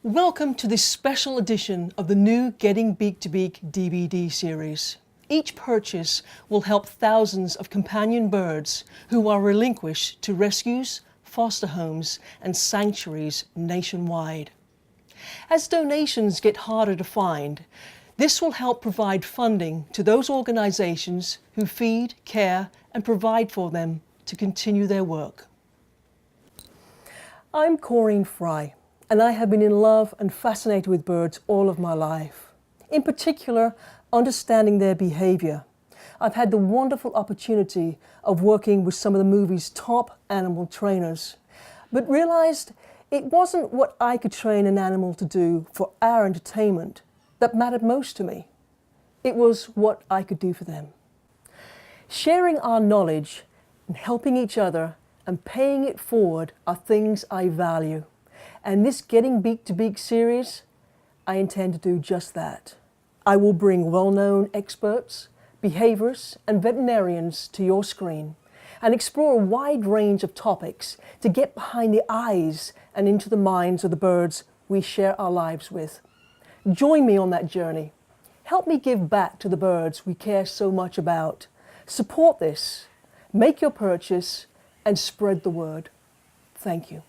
Welcome to this special edition of the new Getting Beak to Beak DVD series. Each purchase will help thousands of companion birds who are relinquished to rescues, foster homes and sanctuaries nationwide. As donations get harder to find, this will help provide funding to those organizations who feed, care and provide for them to continue their work. I'm Corinne Fry, and I have been in love and fascinated with birds all of my life. In particular, understanding their behavior. I've had the wonderful opportunity of working with some of the movie's top animal trainers, but realized it wasn't what I could train an animal to do for our entertainment that mattered most to me. It was what I could do for them. Sharing our knowledge and helping each other and paying it forward are things I value. And this Getting Beak to Beak series, I intend to do just that. I will bring well-known experts, behaviorists and veterinarians to your screen and explore a wide range of topics to get behind the eyes and into the minds of the birds we share our lives with. Join me on that journey. Help me give back to the birds we care so much about. Support this, make your purchase and spread the word. Thank you.